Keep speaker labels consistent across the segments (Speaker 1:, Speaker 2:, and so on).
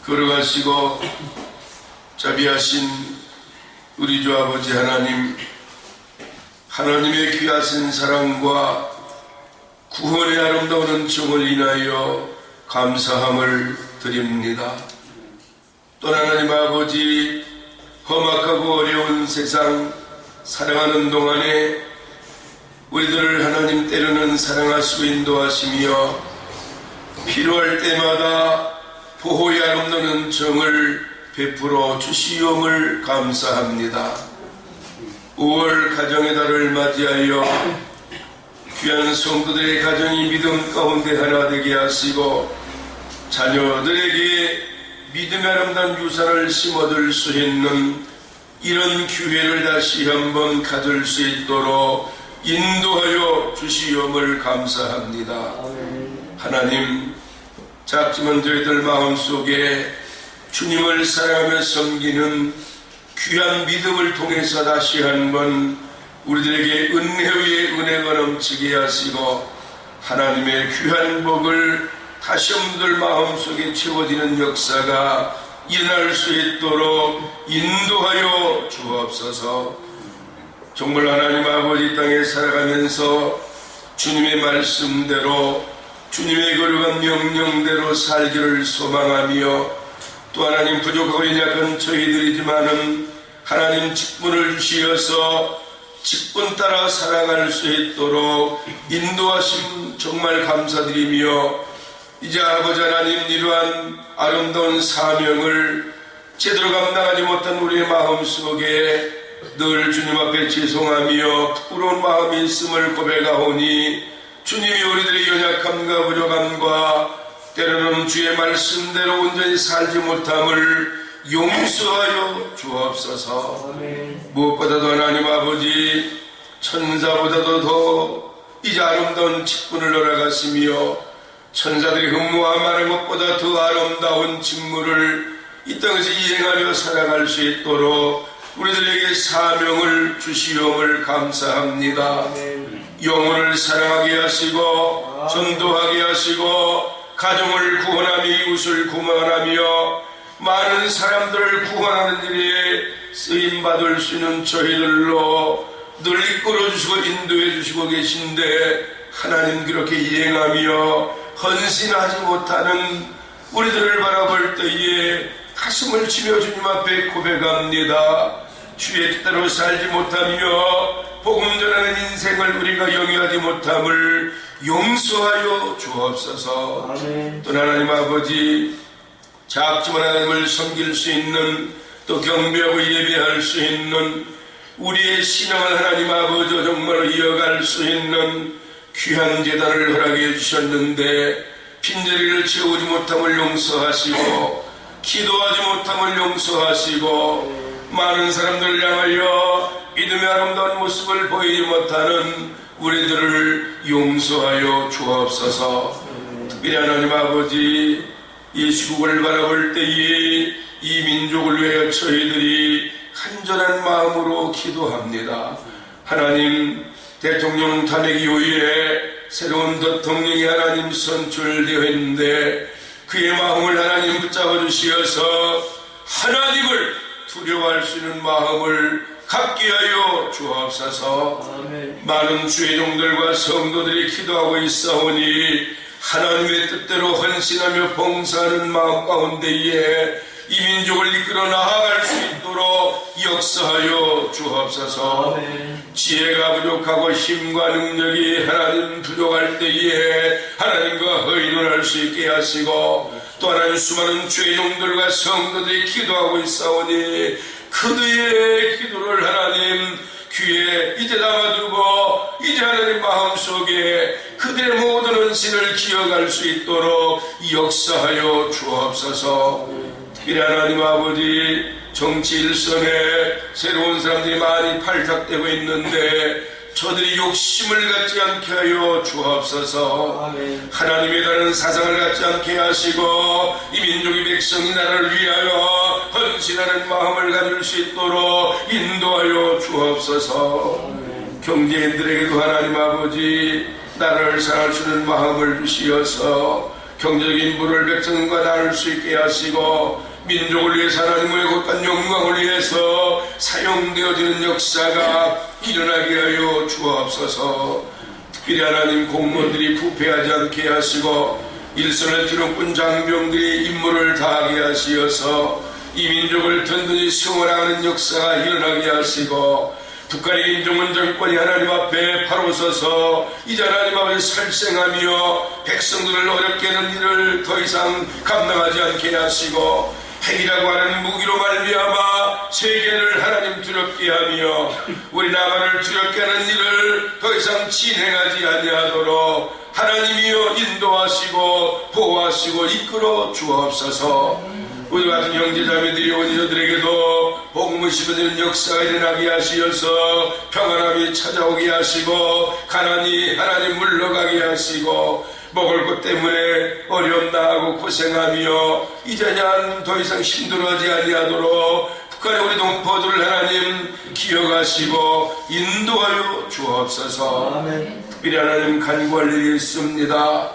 Speaker 1: 걸어가시고 자비하신 우리 주 아버지 하나님, 하나님의 귀하신 사랑과 구원의 아름다운 은총을 인하여 감사함을 드립니다. 또 하나님 아버지, 험악하고 어려운 세상 살아가는 동안에 우리들을 하나님 때로는 사랑하시고 인도하시며 필요할 때마다 보호의 아름다운 은총을 베풀어 주시옵을 감사합니다. 5월 가정의 달을 맞이하여 귀한 성도들의 가정이 믿음 가운데 하나 되게 하시고 자녀들에게 믿음의 아름다운 유산을 심어둘 수 있는 이런 기회를 다시 한번 가질 수 있도록 인도하여 주시옵을 감사합니다. 하나님, 작지만 저희들 마음속에 주님을 사랑하며 섬기는 귀한 믿음을 통해서 다시 한번 우리들에게 은혜 위에 은혜가 넘치게 하시고 하나님의 귀한 복을 다시 한번 마음속에 채워지는 역사가 일어날 수 있도록 인도하여 주옵소서. 정말 하나님 아버지 땅에 살아가면서 주님의 말씀대로 주님의 거룩한 명령대로 살기를 소망하며 또 하나님 부족하고 연약한 저희들이지만은 하나님 직분을 주시어서 직분 따라 살아갈 수 있도록 인도하심 정말 감사드리며 이제 아버지 하나님 이러한 아름다운 사명을 제대로 감당하지 못한 우리의 마음속에 늘 주님 앞에 죄송하며 부끄러운 마음이 있음을 고백하오니 주님이 우리들의 연약함과 부족함과 때로는 주의 말씀대로 온전히 살지 못함을 용서하여 주옵소서. 무엇보다도 하나님 아버지, 천사보다도 더 이제 아름다운 직분을 허락하시며 천사들이 흠모함하는 것보다 더 아름다운 직무를 이 땅에서 이행하며 살아갈 수 있도록 우리들에게 사명을 주시옵을 감사합니다. 영혼을 사랑하게 하시고 전도하게 하시고 가정을 구원하며 이웃을 구원하며 많은 사람들을 구원하는 일에 쓰임받을 수 있는 저희들로 늘 이끌어주시고 인도해주시고 계신데 하나님 그렇게 이행하며 헌신하지 못하는 우리들을 바라볼 때에 가슴을 치며 주님 앞에 고백합니다. 주의 뜻대로 살지 못하며 복음 전하는 인생을 우리가 영위하지 못함을 용서하여 주옵소서. 또 하나님 아버지, 작지만 하나님을 섬길 수 있는 또 경배하고 예배할 수 있는 우리의 신앙을 하나님 아버지 정말로 이어갈 수 있는 귀한 제단을 허락해 주셨는데 빈자리를 채우지 못함을 용서하시고 기도하지 못함을 용서하시고 많은 사람들을 향하여 믿음의 아름다운 모습을 보이지 못하는 우리들을 용서하여 주옵소서. 특별히 하나님 아버지, 이 시국을 바라볼 때에 이 민족을 위하여 저희들이 간절한 마음으로 기도합니다. 하나님, 대통령 탄핵 이후에 새로운 대통령이 하나님 선출되어 있는데 그의 마음을 하나님 붙잡아 주시어서 하나님을 두려워할 수 있는 마음을 갖게 하여 주옵소서. 많은 주의 종들과 성도들이 기도하고 있사오니 하나님의 뜻대로 헌신하며 봉사하는 마음 가운데에 이 민족을 이끌어 나아갈 수 있도록 역사하여 주옵소서. 지혜가 부족하고 힘과 능력이 하나님 부족할 때에 하나님과 의논할 수 있게 하시고 또 하나님 수많은 주의 종들과 성도들이 기도하고 있사오니 그들의 기도를 하나님 귀에 이제 담아두고 이제 하나님 마음속에 그들의 모든 헌신을 기억할 수 있도록 역사하여 주옵소서. 특별히 하나님 아버지, 정치 일선에 새로운 사람들이 많이 발탁되고 있는데 저들이 욕심을 갖지 않게 하여 주옵소서. 하나님에 대한 사상을 갖지 않게 하시고 이 민족의 백성이 나라를 위하여 헌신하는 마음을 가질 수 있도록 인도하여 주옵소서. 경제인들에게도 하나님 아버지 나라를 사랑할 수 있는 마음을 주시어서 경제적인 부를 백성과 나눌 수 있게 하시고 민족을 위해서 하나님의 거룩한 영광을 위해서 사용되어지는 역사가 일어나게 하여 주옵소서. 특별히 하나님 공무원들이 부패하지 않게 하시고 일선을 뒤로꾼 장병들이 임무를 다하게 하시어서 이 민족을 든든히 세워나가는 역사가 일어나게 하시고 북한의 임종원 정권이 하나님 앞에 바로 서서 이제 하나님 앞에 살생하며 백성들을 어렵게 하는 일을 더 이상 감당하지 않게 하시고 핵이라고 하는 무기로 말미암아 세계를 하나님 두렵게 하며 우리 나라를 두렵게 하는 일을 더 이상 진행하지 아니하도록 하나님이여 인도하시고 보호하시고 이끌어 주옵소서. 우리 같은 형제자매들이 원인들에게도 복음을 심어드는 역사가 일어나게 하시어서 평안함이 찾아오게 하시고 가난이 하나님 물러가게 하시고 먹을 것 때문에 어려움 당하고 고생하며 이제는 더 이상 힘들어하지 아니하도록 북한의 우리 동포들을 하나님 기억하시고 인도하여 주옵소서. 특별히 하나님 간구할 일이 있습니다.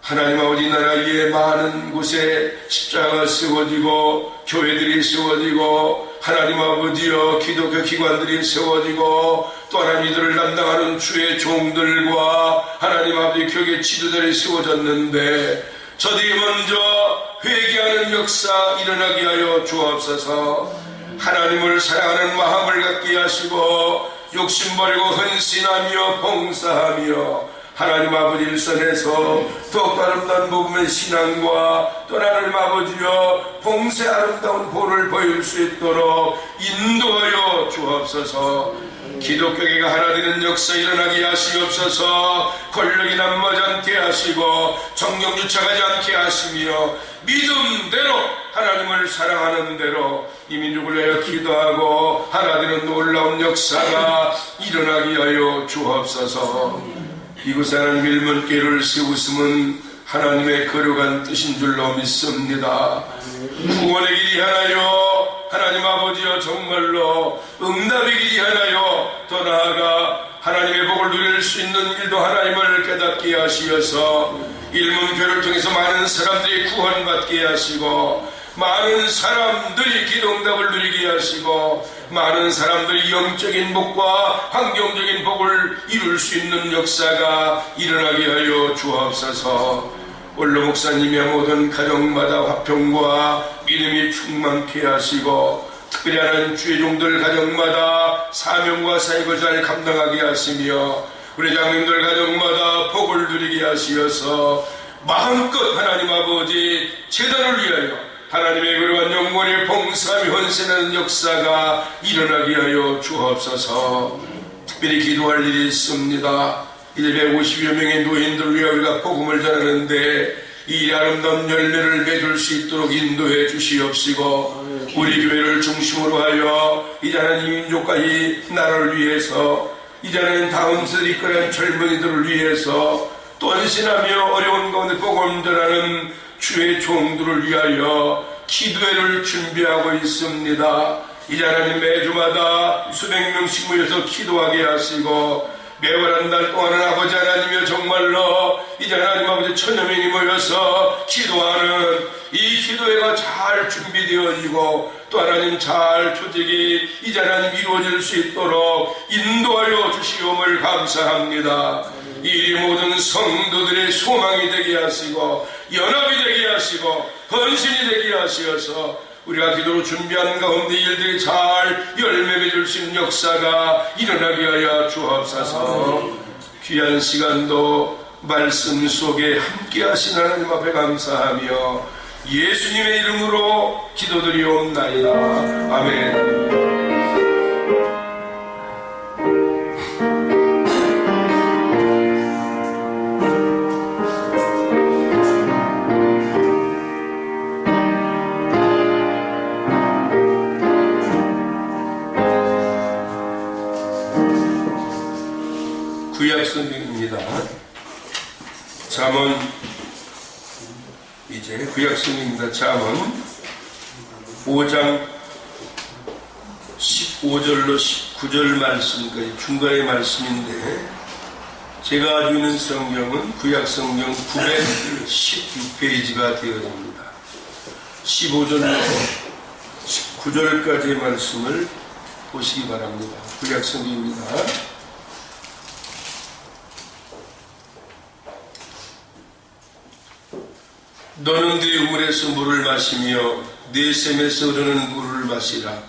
Speaker 1: 하나님 아버지 나라의 많은 곳에 십자가가 세워지고 교회들이 세워지고 하나님 아버지여 기독교 기관들이 세워지고 또 하나님 이들을 담당하는 주의 종들과 하나님 아버지 교회 지도자들이 세워졌는데 저들이 먼저 회개하는 역사 일어나게 하여 주옵소서. 하나님을 사랑하는 마음을 갖게 하시고 욕심 버리고 헌신하며 봉사하며 하나님 아버지 일선에서 더욱 아름다운 복음의 신앙과 또 하나님 아버지여 봉쇄 아름다운 본을 보일 수 있도록 인도하여 주옵소서. 기독교계가 하나 되는 역사 일어나게 하시옵소서. 권력이 남하지 않게 하시고 정경유착하지 않게 하시며 믿음대로 하나님을 사랑하는 대로 이 민족을 위하여 기도하고 하나 되는 놀라운 역사가 일어나게 하여 주옵소서. 이곳에 하나님 일문교회를 세우심은 하나님의 거룩한 뜻인 줄로 믿습니다. 구원의 길이 하나요 하나님 아버지여 정말로 응답의 길이 하나요 더 나아가 하나님의 복을 누릴 수 있는 일도 하나님을 깨닫게 하시어서 일문교회를 통해서 많은 사람들이 구원받게 하시고 많은 사람들이 기도응답을 누리게 하시고 많은 사람들이 영적인 복과 환경적인 복을 이룰 수 있는 역사가 일어나게 하여 주옵소서. 원로 목사님의 모든 가정마다 화평과 믿음이 충만케 하시고 특별히 하나님 주의 종들 가정마다 사명과 사역을 잘 감당하게 하시며 우리 장님들 가정마다 복을 누리게 하시어서 마음껏 하나님 아버지 재단을 위하여 하나님의 거룩한 영광에 봉사하며 헌신하는 역사가 일어나게 하여 주옵소서. 특별히 기도할 일이 있습니다. 이제 150여 명의 노인들을 위하여 우리가 복음을 전하는데 이 아름다운 열매를 맺을 수 있도록 인도해 주시옵시고 우리 교회를 중심으로 하여 이제 하나님 민족과 이 나라를 위해서 이제는 다음 세대를 이끌어가는 젊은이들을 위해서 또 헌신하며 어려운 가운데 복음 전하는 주의 종들을 위하여 기도회를 준비하고 있습니다. 이제 하나님 매주마다 수백 명씩 모여서 기도하게 하시고 매월 한 달 동안은 아버지 하나님이여 정말로 이제 하나님 아버지 천여 명이 모여서 기도하는 이 기도회가 잘 준비되어지고 또 하나님 잘 조직이 이제 하나님 이루어질 수 있도록 인도하여 주시옵을 감사합니다. 이 모든 성도들의 소망이 되게 하시고 연합이 되게 하시고 헌신이 되게 하시어서 우리가 기도로 준비하는 가운데 일들이 잘 열매 맺을 수 있는 역사가 일어나게 하여 주옵소서. 귀한 시간도 말씀 속에 함께 하신 하나님 앞에 감사하며 예수님의 이름으로 기도드리옵나이다. 아멘. 구약성경입니다. 잠언 이제 구약성경입니다. 잠언 5장 15절로 19절 말씀까지 중간의 말씀인데 제가 가지고 있는 성경은 구약성경 916페이지가 되어집니다. 15절부터 19절까지의 말씀을 보시기 바랍니다. 구약성경입니다. 너는 네 우물에서 물을 마시며 네 샘에서 흐르는 물을 마시라.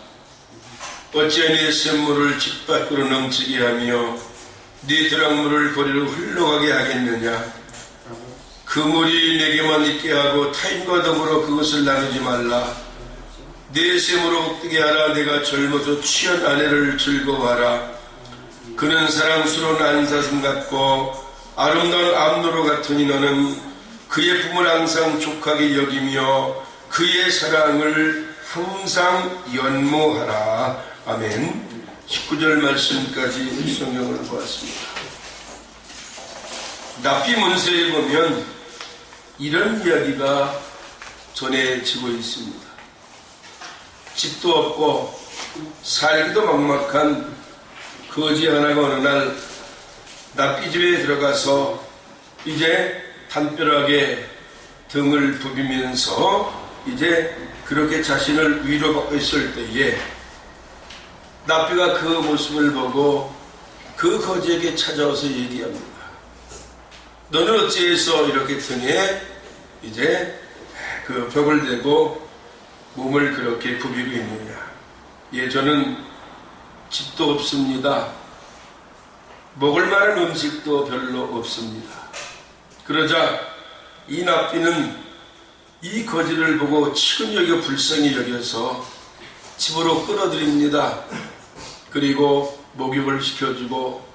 Speaker 1: 어찌하여 네 샘물을 집 밖으로 넘치게 하며 네 드랑물을 거리로 흘러가게 하겠느냐. 그 물이 내게만 있게 하고 타인과 더불어 그것을 나누지 말라. 내 샘으로 헛되게 하라. 내가 젊어서 취한 아내를 즐거워하라. 그는 사랑스러운 안사슴 같고 아름다운 암노루 같으니 너는 그의 품을 항상 족하게 여기며 그의 사랑을 항상 연모하라. 아멘. 19절 말씀까지 성경을 보았습니다. 납비 문서에 보면 이런 이야기가 전해지고 있습니다. 집도 없고 살기도 막막한 거지 하나가 어느 날 납비집에 들어가서 이제 담벼락에 등을 부비면서 이제 그렇게 자신을 위로받고 있을 때에 납비가 그 모습을 보고 그 거지에게 찾아와서 얘기합니다. 너는 어찌해서 이렇게 등에 이제 그 벽을 대고 몸을 그렇게 부비고 있느냐. 예, 저는 집도 없습니다. 먹을 만한 음식도 별로 없습니다. 그러자 이 납비는 이 거지를 보고 치근히 여겨 불쌍히 여겨서 집으로 끌어들입니다. 그리고 목욕을 시켜주고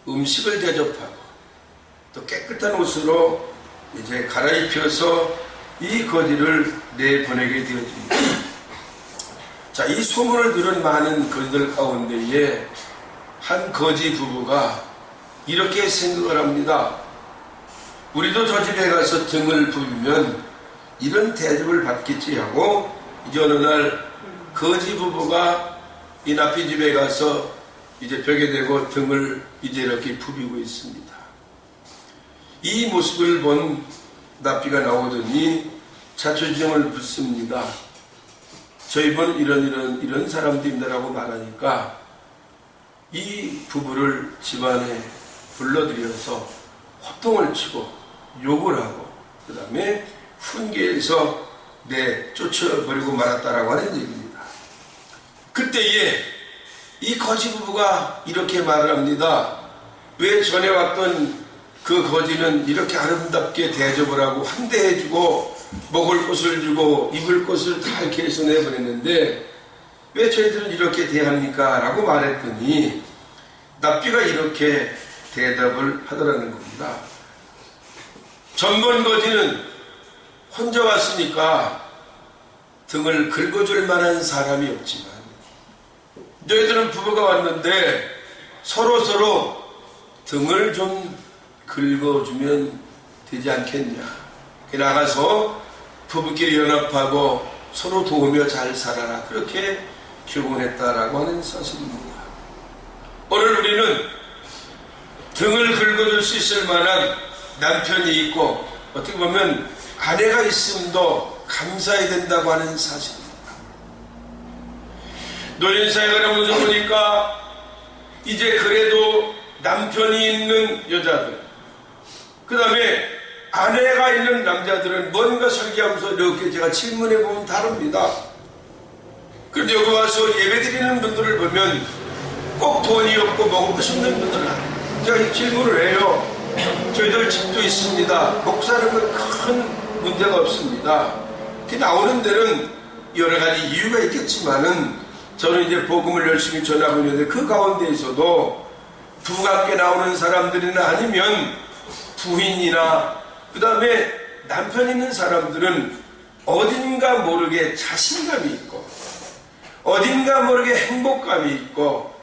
Speaker 1: 음식을 대접하고 또 깨끗한 옷으로 이제 갈아입혀서 이 거지를 내보내게 되어집니다. 자, 이 소문을 들은 많은 거지들 가운데에 한 거지 부부가 이렇게 생각을 합니다. 우리도 저 집에 가서 등을 부비면 이런 대접을 받겠지 하고 이제 어느 날 거지 부부가 이 납비 집에 가서 이제 벽에 대고 등을 이제 이렇게 부비고 있습니다. 이 모습을 본 납비가 나오더니 자초지종을 묻습니다. 저희 분 이런 사람들입니다라고 말하니까 이 부부를 집안에 불러들여서 호통을 치고 욕을 하고 그 다음에 훈계해서 쫓아버리고 말았다라고 하는 얘기입니다. 그때에 이 거지 부부가 이렇게 말을 합니다. 왜 전에 왔던 그 거지는 이렇게 아름답게 대접을 하고 환대해주고 먹을 것을 주고 입을 것을 다 이렇게 해서 내보냈는데 왜 저희들은 이렇게 대합니까? 라고 말했더니 납비가 이렇게 대답을 하더라는 겁니다. 전번 거지는 혼자 왔으니까 등을 긁어줄 만한 사람이 없지만 너희들은 부부가 왔는데 서로 등을 좀 긁어주면 되지 않겠냐. 나가서 부부끼리 연합하고 서로 도우며 잘 살아라. 그렇게 교훈했다라고 하는 사실입니다. 오늘 우리는 등을 긁어줄 수 있을 만한 남편이 있고 어떻게 보면 아내가 있음도 감사해야 된다고 하는 사실입니다. 노인사회를 하면서 보니까 이제 그래도 남편이 있는 여자들 그 다음에 아내가 있는 남자들은 뭔가 설계하면서 이렇게 제가 질문해보면 다릅니다. 그런데 여기 와서 예배드리는 분들을 보면 꼭 돈이 없고 먹고 싶는 분들은 제가 질문을 해요. 저희들 집도 있습니다. 목사는 큰 문제가 없습니다. 나오는 데는 여러 가지 이유가 있겠지만은 저는 이제 복음을 열심히 전하고 있는데 그 가운데에서도 부부가 함께 나오는 사람들이나 아니면 부인이나 그 다음에 남편 있는 사람들은 어딘가 모르게 자신감이 있고 어딘가 모르게 행복감이 있고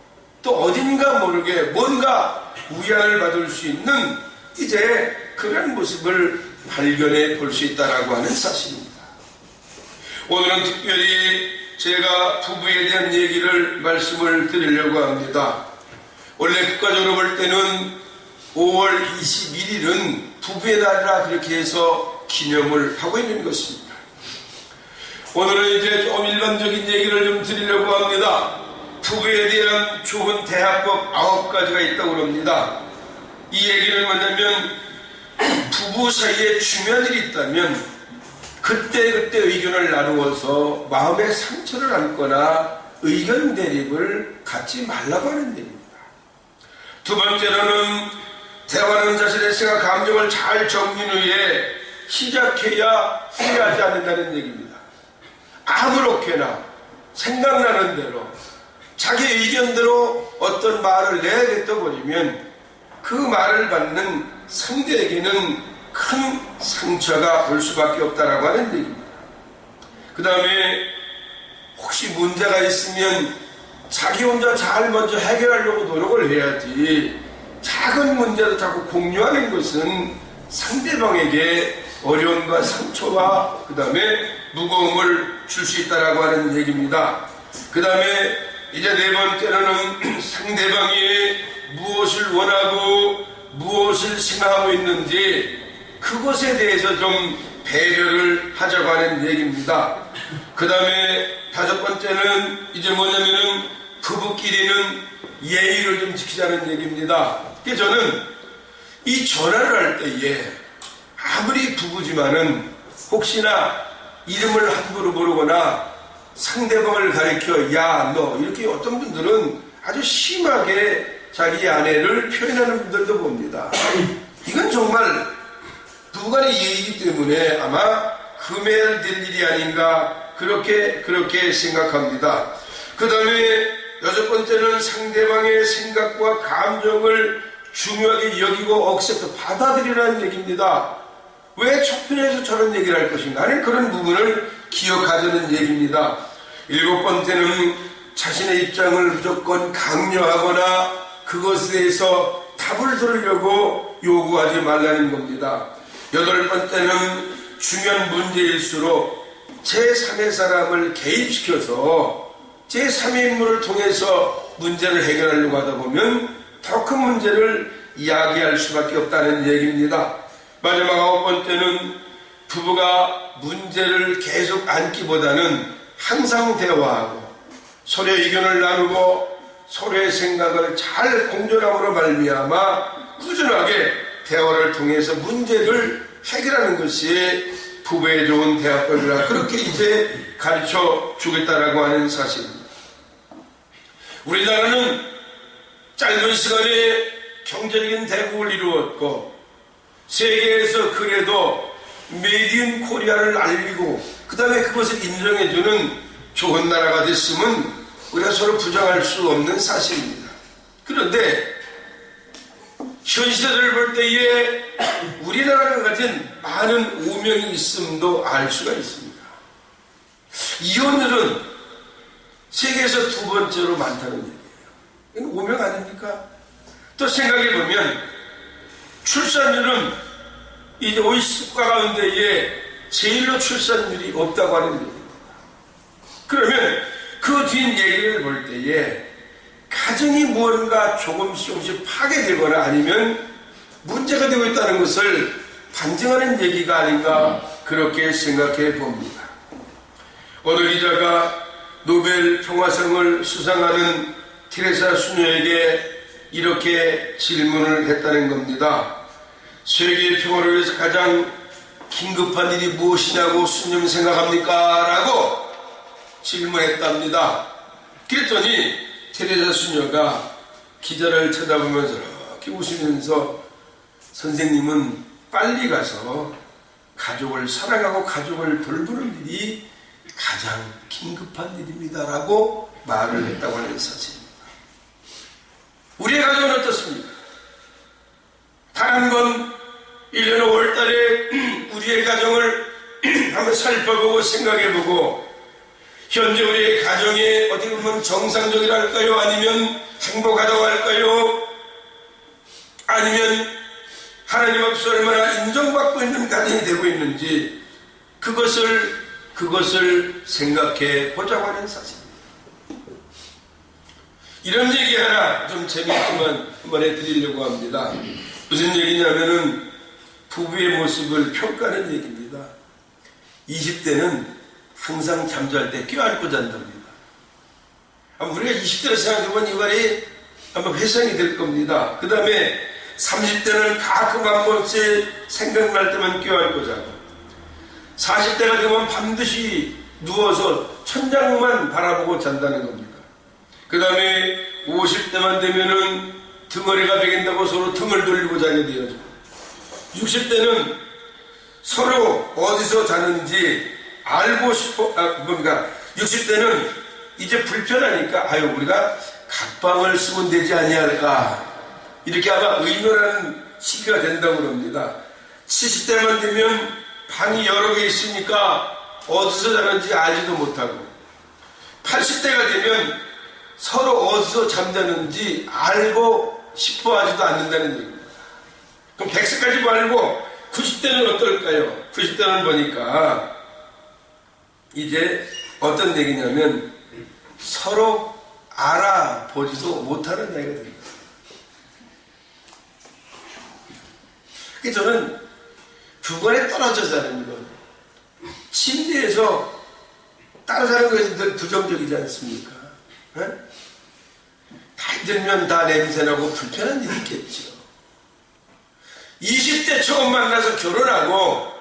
Speaker 1: 또 어딘가 모르게 뭔가 위안을 받을 수 있는 이제 그런 모습을 발견해 볼 수 있다라고 하는 사실입니다. 오늘은 특별히 제가 부부에 대한 얘기를 말씀을 드리려고 합니다. 원래 국가적으로 볼 때는 5월 21일은 부부의 날이라 그렇게 해서 기념을 하고 있는 것입니다. 오늘은 이제 좀 일반적인 얘기를 좀 드리려고 합니다. 부부에 대한 좋은 대화법 9가지가 있다고 합니다. 이 얘기는 뭐냐면 부부 사이에 중요한 일이 있다면 그때그때 의견을 나누어서 마음의 상처를 안거나 의견 대립을 갖지 말라고 하는 얘기입니다. 두 번째로는 대화는 자신의 생각, 감정을 잘 정리한 후에 시작해야 후회하지 않는다는 얘기입니다. 아무렇게나 생각나는 대로 자기 의견대로 어떤 말을 내뱉어버리면 그 말을 받는 상대에게는 큰 상처가 올 수밖에 없다라고 하는 얘기입니다. 그 다음에 혹시 문제가 있으면 자기 혼자 잘 먼저 해결하려고 노력을 해야지 작은 문제도 자꾸 공유하는 것은 상대방에게 어려움과 상처와 그 다음에 무거움을 줄 수 있다라고 하는 얘기입니다. 그 다음에 이제 네 번째로는 상대방이 무엇을 원하고 무엇을 생각하고 있는지 그것에 대해서 좀 배려를 하자고 하는 얘기입니다. 그 다음에 다섯 번째는 이제 뭐냐면은 부부끼리는 예의를 좀 지키자는 얘기입니다. 그래서 저는 이 전화를 할 때에 아무리 부부지만은 혹시나 이름을 함부로 부르거나 상대방을 가리켜 야, 너 이렇게 어떤 분들은 아주 심하게 자기 아내를 표현하는 분들도 봅니다. 이건 정말 부부간의 예의이기 때문에 아마 금해될 일이 아닌가 그렇게 생각합니다. 그 다음에 여섯 번째는 상대방의 생각과 감정을 중요하게 여기고 억셉트 받아들이라는 얘기입니다. 왜 척편에서 저런 얘기를 할 것인가 하는 그런 부분을 기억하자는 얘기입니다. 일곱 번째는 자신의 입장을 무조건 강요하거나 그것에 대해서 답을 들으려고 요구하지 말라는 겁니다. 여덟 번째는 중요한 문제일수록 제3의 사람을 개입시켜서 제3의 인물을 통해서 문제를 해결하려고 하다 보면 더 큰 문제를 이야기할 수밖에 없다는 얘기입니다. 마지막 아홉 번째는 부부가 문제를 계속 안기보다는 항상 대화하고 서로의 의견을 나누고 서로의 생각을 잘 공존함으로 말미암아 꾸준하게 대화를 통해서 문제를 해결하는 것이 부부의 좋은 대화법이라 그렇게 이제 가르쳐 주겠다라고 하는 사실입니다. 우리나라는 짧은 시간에 경제적인 대국을 이루었고 세계에서 그래도 메이드 인 코리아를 알리고 그 다음에 그것을 인정해주는 좋은 나라가 됐으면 우리가 서로 부정할 수 없는 사실입니다. 그런데 현 시대를 볼 때에 우리나라가 가진 많은 오명이 있음도 알 수가 있습니다. 이혼율은 세계에서 두 번째로 많다는 얘기예요. 이건 오명 아닙니까? 또 생각해보면 출산율은 이제 OECD 국가 가운데에 제일로 출산율이 없다고 하는 얘기입니다. 그러면 그 뒷 얘기를 볼 때에 가정이 무언가 조금씩 파괴되거나 아니면 문제가 되고 있다는 것을 반증하는 얘기가 아닌가 그렇게 생각해 봅니다. 오늘 기자가 노벨 평화상을 수상하는 테레사 수녀에게 이렇게 질문을 했다는 겁니다. 세계 평화를 위해서 가장 긴급한 일이 무엇이냐고 수녀는 생각합니까? 라고 질문했답니다. 그랬더니 테레사 수녀가 기자를 쳐다보면서 이렇게 웃으면서 선생님은 빨리 가서 가족을 사랑하고 가족을 돌보는 일이 가장 긴급한 일입니다. 라고 말을 했다고 하는 사실입니다. 우리의 가정은 어떻습니까? 단 한 번 1년 5월 달에 우리의 가정을 한번 살펴보고 생각해보고 현재 우리의 가정이 어떻게 보면 정상적이라 할까요? 아니면 행복하다고 할까요? 아니면 하나님 앞에서 얼마나 인정받고 있는 가정이 되고 있는지 그것을 생각해 보자고 하는 사실입니다. 이런 얘기 하나 좀 재미있지만 한번 해드리려고 합니다. 무슨 얘기냐면은 부부의 모습을 평가하는 얘기입니다. 20대는 항상 잠잘 때 껴안고 잔답니다. 아마 우리가 20대를 생각해보면 이 말이 아마 회상이 될 겁니다. 그 다음에 30대는 가끔 한 번씩 생각날 때만 껴안고 자고, 40대가 되면 반드시 누워서 천장만 바라보고 잔다는 겁니다. 그 다음에 50대만 되면은 등어리가 되겠다고 서로 등을 돌리고 자게 되어져. 60대는 서로 어디서 자는지 알고 싶어, 그러니까 60대는 이제 불편하니까 우리가 각방을 쓰면 되지 아니할까, 이렇게 아마 의논하는 시기가 된다고 그럽니다. 70대만 되면 방이 여러 개 있으니까 어디서 자는지 알지도 못하고, 80대가 되면 서로 어디서 잠자는지 알고 싶어 하지도 않는다는 얘기입니다. 그럼 100세까지 말고 90대는 어떨까요? 90대는 보니까 이제 어떤 얘기냐면 서로 알아보지도 못하는 나이가 됩니다. 저는 주거에 떨어져 자는 것, 침대에서 따로 자는 것이 늘 부정적이지 않습니까? 네? 다 들면 다 냄새나고 불편한 일이 있겠죠. 20대 처음 만나서 결혼하고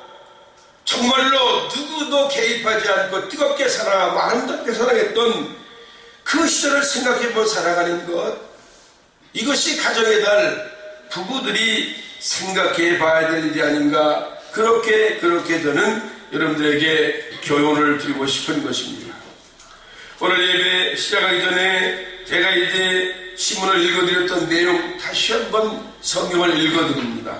Speaker 1: 정말로 누구도 개입하지 않고 뜨겁게 사랑하고 아름답게 사랑했던 그 시절을 생각해보고 살아가는 것, 이것이 가정의 달 부부들이 생각해 봐야 될 일이 아닌가, 그렇게 저는 여러분들에게 교훈을 드리고 싶은 것입니다. 오늘 예배 시작하기 전에 제가 이제 신문을 읽어드렸던 내용 다시 한번 성경을 읽어드립니다.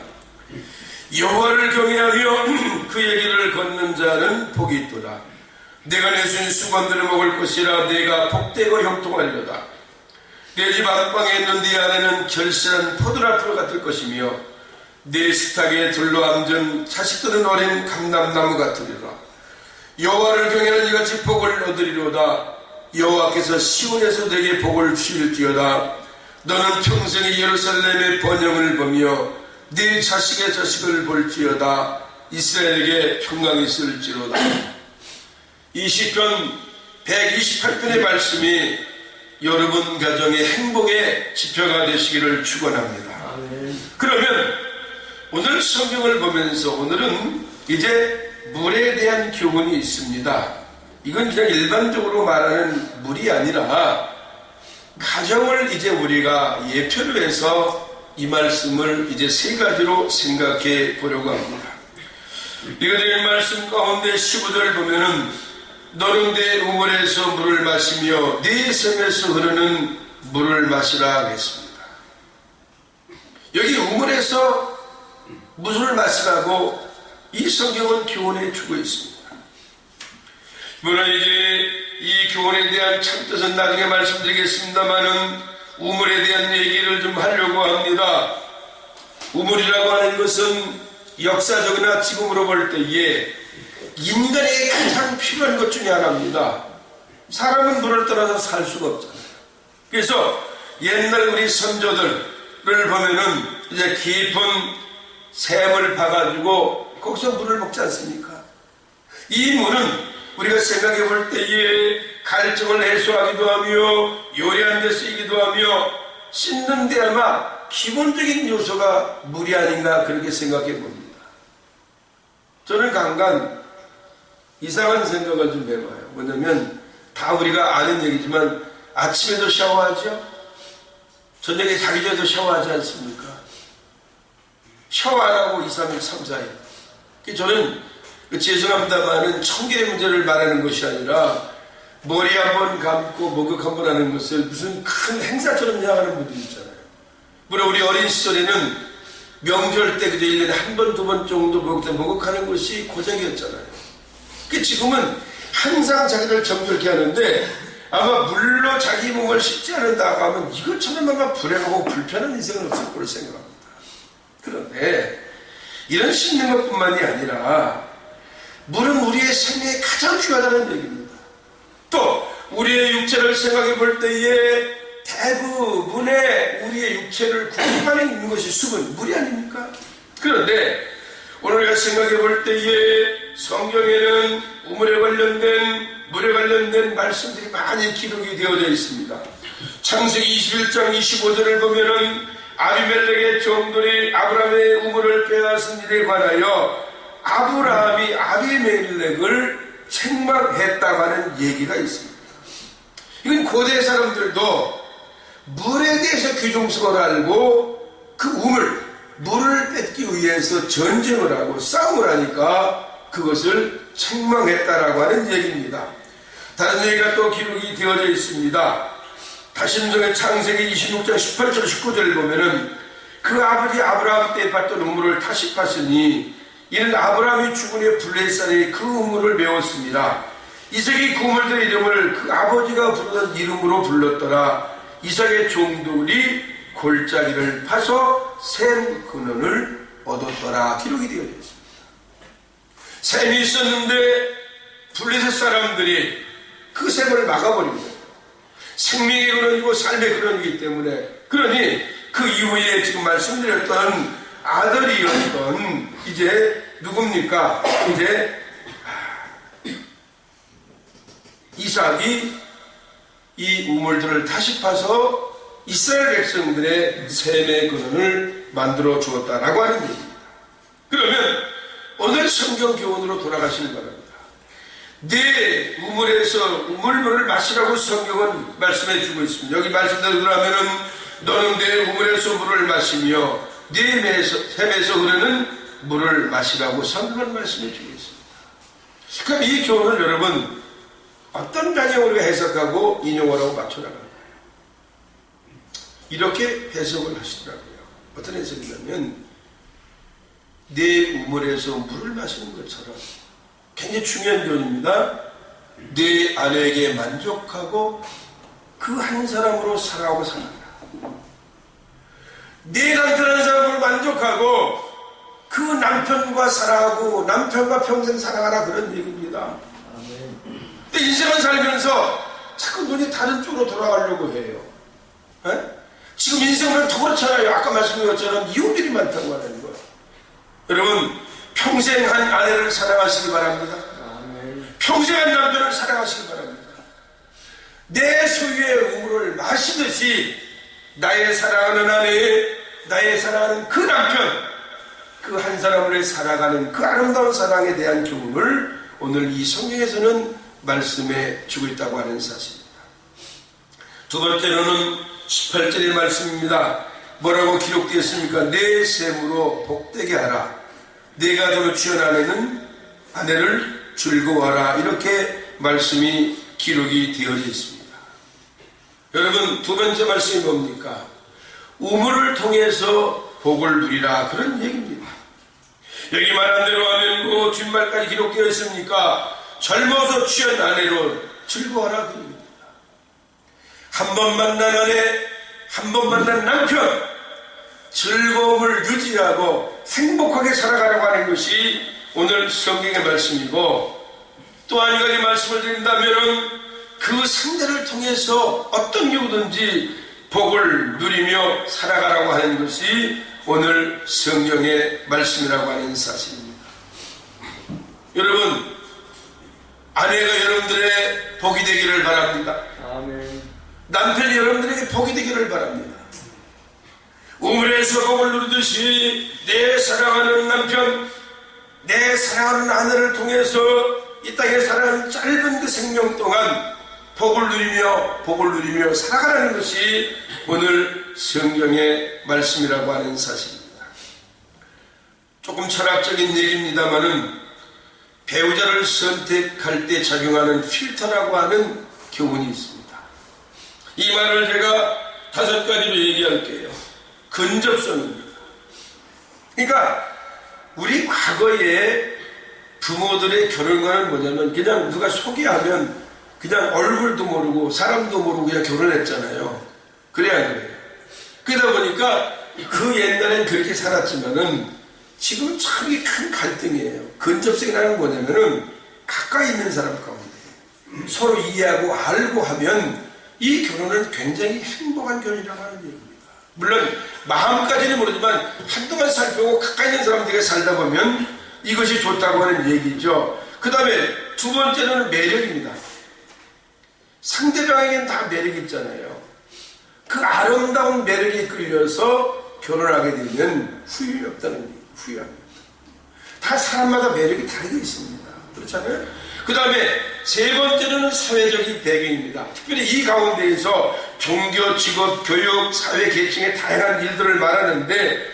Speaker 1: 여호와를 경외하며 그 얘기를 걷는 자는 복이 있도다. 내가 내준 수건들을 먹을 것이라. 내가 복되고 형통하리로다. 내 집 안방에 있는 네 아내는 결실한 포도나풀 같을 것이며 내 식탁에 둘러앉은 자식들은 어린 감람나무 같으리라. 여호와를 경외하는 이같이 복을 얻으리로다. 여호와께서 시온에서 내게 복을 주실지어다. 너는 평생에 예루살렘의 번영을 보며 네 자식의 자식을 볼지어다. 이스라엘에게 평강이 있을지로다. 이 시편 128편의 말씀이 여러분 가정의 행복의 지표가 되시기를 축원합니다. 그러면 오늘 성경을 보면서 오늘은 이제 물에 대한 교훈이 있습니다. 이건 그냥 일반적으로 말하는 물이 아니라 가정을 이제 우리가 예표로 해서 이 말씀을 이제 세 가지로 생각해 보려고 합니다. 읽어드린 말씀 가운데 15절을 보면은 너는 내 우물에서 물을 마시며 네 샘에서 흐르는 물을 마시라 하겠습니다. 여기 우물에서 물을 마시라고 이 성경은 교훈해 주고 있습니다. 물론 이제 이 교훈에 대한 참뜻은 나중에 말씀드리겠습니다만은 우물에 대한 얘기를 좀 하려고 합니다. 우물이라고 하는 것은 역사적이나 지금으로 볼 때에 인간에게 가장 필요한 것 중에 하나입니다. 사람은 물을 떠나서 살 수가 없잖아요. 그래서 옛날 우리 선조들을 보면은 이제 깊은 샘을 파가지고 거기서 물을 먹지 않습니까? 이 물은 우리가 생각해 볼 때에 갈증을 해소하기도 하며 요리하는 데 쓰이기도 하며 씻는 데 아마 기본적인 요소가 물이 아닌가, 그렇게 생각해 봅니다. 저는 간간 이상한 생각을 좀 해봐요. 뭐냐면 다 우리가 아는 얘기지만 아침에도 샤워하죠? 저녁에 자기 전에도 샤워하지 않습니까? 샤워 안 하고 2, 3일, 3, 4일. 저는 죄송합니다만은 청결의 문제를 말하는 것이 아니라 머리 한번 감고 목욕 한번 하는 것을 무슨 큰 행사처럼 생각하는 분들이 있잖아요. 물론 우리 어린 시절에는 명절 때 그저 1년에 한 번, 두 번 정도 목욕하는 것이 고작이었잖아요. 지금은 항상 자기를 정결케 하는데 아마 물로 자기 몸을 씻지 않는다고 하면 이것처럼 아마 불행하고 불편한 인생은 없을 거로 생각합니다. 그런데 이런 씻는 것뿐만이 아니라 물은 우리의 생명에 가장 중요하다는 얘기입니다. 또 우리의 육체를 생각해 볼 때에 대부분의 우리의 육체를 구성하고 있는 것이 수분, 물이 아닙니까? 그런데 오늘 우리가 생각해 볼 때에 성경에는 우물에 관련된, 물에 관련된 말씀들이 많이 기록이 되어져 있습니다. 창세기 21장 25절을 보면은 아비멜렉의 종들이 아브라함의 우물을 빼앗은 일에 관하여 아브라함이 아비멜렉을 책망했다고 하는 얘기가 있습니다. 이건 고대 사람들도 물에 대해서 귀중성을 알고 그 물을 뺏기 위해서 전쟁을 하고 싸움을 하니까 그것을 책망했다라고 하는 얘기입니다. 다른 얘기가 또 기록이 되어져 있습니다. 다신성의 창세기 26장 18절 19절을 보면은 그 아버지 아브라함 때 팠던 우물을 다시 팠으니 이는 아브라함이 죽은 후에 블레셋이 그 우물을 메웠습니다. 이삭이 그 우물들의 이름을 그 아버지가 부르던 이름으로 불렀더라. 이삭의 종들이 골짜기를 파서 샘 근원을 얻었더라. 기록이 되어져 있습니다. 샘이 있었는데 블레셋 사람들이 그 샘을 막아버립니다. 생명의 근원이고 삶의 근원이기 때문에, 그러니 그 이후에 지금 말씀드렸던 아들이었던 이제 누굽니까? 이제 이삭이 이 우물들을 다시 파서 이스라엘 백성들의 샘의 근원을 만들어 주었다라고 하는 얘기입니다. 그러면 오늘 성경 교훈으로 돌아가시는 바랍니다. 내 우물에서 우물물을 마시라고 성경은 말씀해 주고 있습니다. 여기 말씀대로 하면은 너는 내 우물에서 물을 마시며 네 샘에서 흐르는 물을 마시라고 성경은 말씀해 주고 있습니다. 그럼 이 교훈을 여러분 어떤 방향으로 해석하고 인용하라고 맞춰나가는 거예요? 이렇게 해석을 하시더라고요. 어떤 해석이냐면 내 우물에서 물을 마시는 것처럼 굉장히 중요한 교훈입니다. 내 아내에게 만족하고 그 한 사람으로 살아가고 살아라. 내 남편 한 사람으로 만족하고 그 남편과 살아가고 남편과 평생 살아가라, 그런 얘기입니다. 근데 인생을 살면서 자꾸 눈이 다른 쪽으로 돌아가려고 해요. 에? 지금 인생은 더 그렇잖아요. 아까 말씀드린 것처럼 이혼들이 많다고 하는 거예요. 여러분, 평생 한 아내를 사랑하시기 바랍니다. 평생 한 남편을 사랑하시기 바랍니다. 내 소유의 우물을 마시듯이 나의 사랑하는 아내, 나의 사랑하는 그 남편, 그 한 사람을 살아가는 그 아름다운 사랑에 대한 교훈을 오늘 이 성경에서는 말씀해 주고 있다고 하는 사실입니다. 두 번째로는 18절의 말씀입니다. 뭐라고 기록되었습니까? 내 샘으로 복되게 하라. 내가 너를 취한 아내를 즐거워하라. 이렇게 말씀이 기록이 되어져 있습니다. 여러분, 두 번째 말씀이 뭡니까? 우물을 통해서 복을 누리라, 그런 얘기입니다. 여기 말한 대로 하면 뭐 뒷말까지 기록되어 있습니까? 젊어서 취한 아내로 즐거워하라, 그 얘기입니다. 한 번 만난 아내, 한 번 만난 남편, 즐거움을 유지하고 행복하게 살아가라고 하는 것이 오늘 성경의 말씀이고, 또 한 가지 말씀을 드린다면 그 상대를 통해서 어떤 이유든지 복을 누리며 살아가라고 하는 것이 오늘 성경의 말씀이라고 하는 사실입니다. 여러분, 아내가 여러분들의 복이 되기를 바랍니다. 아멘. 남편이 여러분들에게 복이 되기를 바랍니다. 우물에서 복을 누리듯이 내 사랑하는 남편, 내 사랑하는 아내를 통해서 이 땅에 살아가는 짧은 그 생명 동안 복을 누리며 살아가라는 것이 오늘 성경의 말씀이라고 하는 사실입니다. 조금 철학적인 얘기입니다만은 배우자를 선택할 때 작용하는 필터라고 하는 교훈이 있습니다. 이 말을 제가 5가지로 얘기할게요. 근접성입니다. 그러니까 우리 과거에 부모들의 결혼관은 뭐냐면 그냥 누가 소개하면 그냥 얼굴도 모르고 사람도 모르고 그냥 결혼했잖아요. 그래야 그래요. 그러다 보니까 그 옛날엔 그렇게 살았지만은 지금은 참 이게 큰 갈등이에요. 근접성이라는 뭐냐면은 가까이 있는 사람 가운데 서로 이해하고 알고 하면 이 결혼은 굉장히 행복한 결혼이라고 하는 얘기입니다. 물론 마음까지는 모르지만 한동안 살펴보고 가까이 있는 사람들에게 살다 보면 이것이 좋다고 하는 얘기죠. 그 다음에 두 번째는 매력입니다. 상대방에겐 다 매력이 있잖아요. 그 아름다운 매력이 끌려서 결혼하게 되면 후회가 없다는 얘기예요. 후회합니다. 다 사람마다 매력이 다르게 있습니다. 그렇잖아요? 그 다음에 세 번째는 사회적인 배경입니다. 특별히 이 가운데에서 종교, 직업, 교육, 사회 계층의 다양한 일들을 말하는데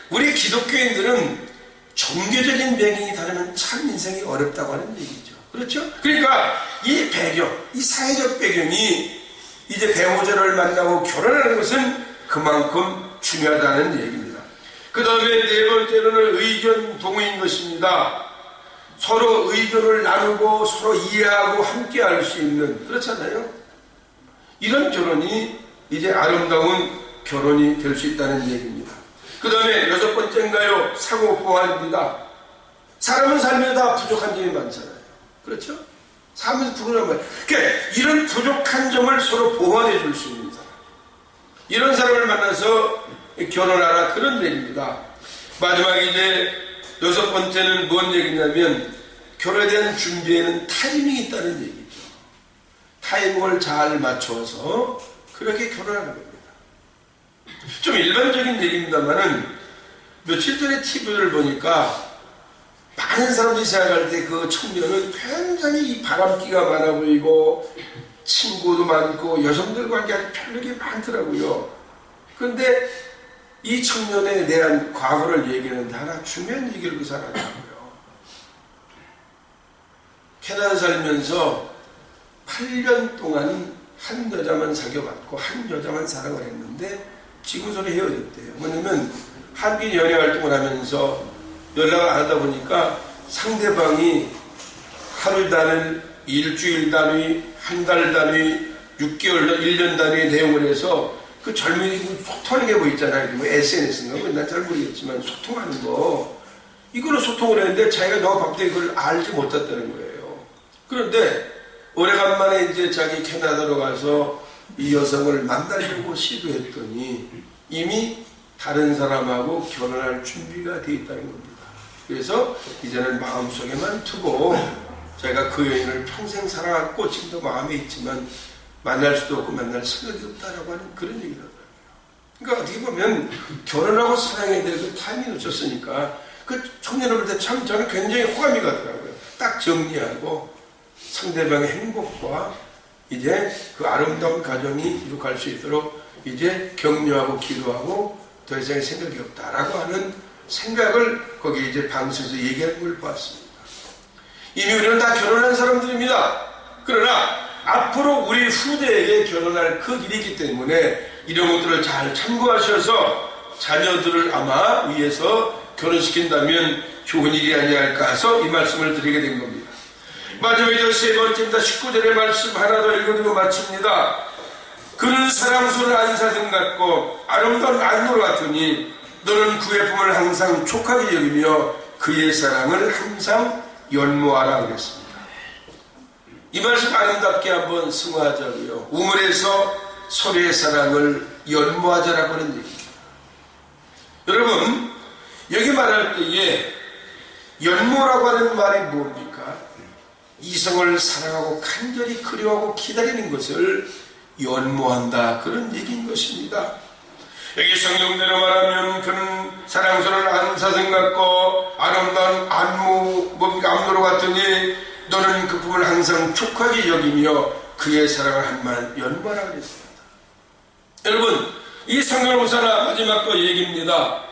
Speaker 1: 우리 기독교인들은 종교적인 배경이 다르면 참 인생이 어렵다고 하는 얘기죠. 그렇죠? 그러니까 이 배경, 이 사회적 배경이 이제 배우자를 만나고 결혼하는 것은 그만큼 중요하다는 얘기입니다. 그 다음에 네 번째로는 의견 동의인 것입니다. 서로 의견을 나누고 서로 이해하고 함께 할 수 있는, 그렇잖아요? 이런 결혼이 이제 아름다운 결혼이 될 수 있다는 얘기입니다. 그 다음에 여섯 번째인가요? 상호 보완입니다. 사람은 살면서 다 부족한 점이 많잖아요. 그렇죠? 살면서 부족한 점. 그러니까 이런 부족한 점을 서로 보완해 줄 수 있는 사람. 이런 사람을 만나서 결혼하라, 그런 얘기입니다. 마지막에 이제 여섯 번째는 뭔 얘기냐면 결혼에 대한 준비에는 타이밍이 있다는 얘기죠. 타이밍을 잘 맞춰서 그렇게 결혼하는 겁니다. 좀 일반적인 얘기입니다만은 며칠 전에 TV를 보니까 많은 사람들이 생각할 때 그 청년은 굉장히 바람기가 많아 보이고 친구도 많고 여성들과 관계 아주 별게 많더라고요. 그런데 이 청년에 대한 과거를 얘기하는데 하나 중요한 얘기를 그 사람이 하고요. 캐나다 살면서 8년 동안 한 여자만 사귀어봤고 한 여자만 사랑을 했는데 지금 서로 헤어졌대요. 뭐냐면 한빈 연애 활동을 하면서 연락을 안 하다 보니까 상대방이 하루 단위, 일주일 단위, 한 달 단위, 6개월, 1년 단위의 내용을 해서 그 젊은이 소통하는 게 뭐 있잖아요. 뭐 SNS인가? 뭐 난 잘 모르겠지만 소통하는 거. 이걸로 소통을 했는데 자기가 너무 바쁘게 그걸 알지 못했다는 거예요. 그런데 오래간만에 이제 자기 캐나다로 가서 이 여성을 만나려고 시도했더니 이미 다른 사람하고 결혼할 준비가 되어 있다는 겁니다. 그래서 이제는 마음속에만 두고 자기가 그 여인을 평생 사랑하고 지금도 마음에 있지만 만날 수도 없고 만날 생각이 없다라고 하는 그런 얘기를 하더라고요. 그러니까 어떻게 보면 결혼하고 사랑해야 될 그 타이밍이 놓쳤으니까 그 청년을 볼 때 참 저는 굉장히 호감이 가더라고요. 딱 정리하고 상대방의 행복과 이제 그 아름다운 가정이 이룩할 수 있도록 이제 격려하고 기도하고 더 이상의 생각이 없다라고 하는 생각을 거기 이제 방송에서 얘기하는 걸 봤습니다. 이미 우리는 다 결혼한 사람들입니다. 그러나 앞으로 우리 후대에게 결혼할 그 길이 있기 때문에 이런 것들을 잘 참고하셔서 자녀들을 아마 위해서 결혼시킨다면 좋은 일이 아니할까 해서 이 말씀을 드리게 된 겁니다. 마지막에 세 번째입니다. 19절의 말씀 하나 더 읽어드리고 마칩니다. 그는 사랑스러운 안사슴 같고 아름다운 안노루 같으니 너는 그의 품을 항상 촉하게 여기며 그의 사랑을 항상 연모하라 그랬습니다. 이 말씀 아름답게 한번 승화하자고요. 우물에서 서로의 사랑을 연모하자라고 하는 얘기입니다. 여러분, 여기 말할 때에 연모라고 하는 말이 뭡니까? 이성을 사랑하고 간절히 그리워하고 기다리는 것을 연모한다, 그런 얘기인 것입니다. 여기 성경대로 말하면 그는 사랑스러운 안사슴 같고 아름다운 안무로 같으니 너는 그 품을 항상 촉하게 여기며 그의 사랑을 한만 연모하라 그랬습니다. 여러분, 이 성경을 보사라 마지막 거 얘기입니다.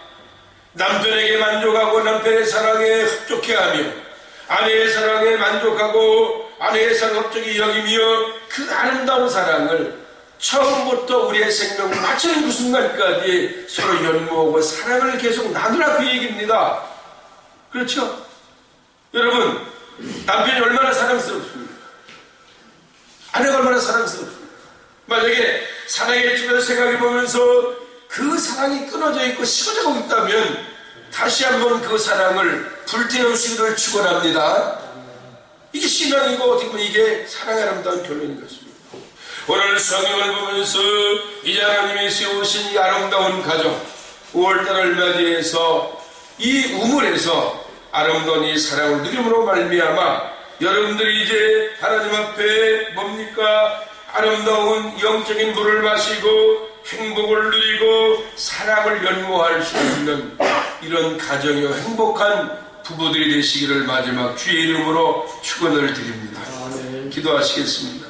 Speaker 1: 남편에게 만족하고 남편의 사랑에 흡족해하며 아내의 사랑에 만족하고 아내의 사랑을 흡족히 여기며 그 아름다운 사랑을 처음부터 우리의 생명 마치는 그 순간까지 서로 연모하고 사랑을 계속 나누라, 그 얘기입니다. 그렇죠? 여러분, 남편이 얼마나 사랑스럽습니까? 아내가 얼마나 사랑스럽습니까? 만약에 사랑의 집에서 생각해보면서 그 사랑이 끊어져 있고 식어져가고 있다면 다시 한번 그 사랑을 불태우시기를 축원합니다. 이게 신앙이고 어떻게 보면 이게 사랑의 아름다운 결론인 것입니다. 오늘 성경을 보면서 이제 하나님이 세우신 이 아름다운 가정 5월달을 맞이해서 이 우물에서 아름다운 이 사랑을 누림으로 말미암아 여러분들이 이제 하나님 앞에 뭡니까? 아름다운 영적인 물을 마시고 행복을 누리고 사랑을 연모할 수 있는 이런 가정이요 행복한 부부들이 되시기를 마지막 주의 이름으로 축원을 드립니다. 기도하시겠습니다.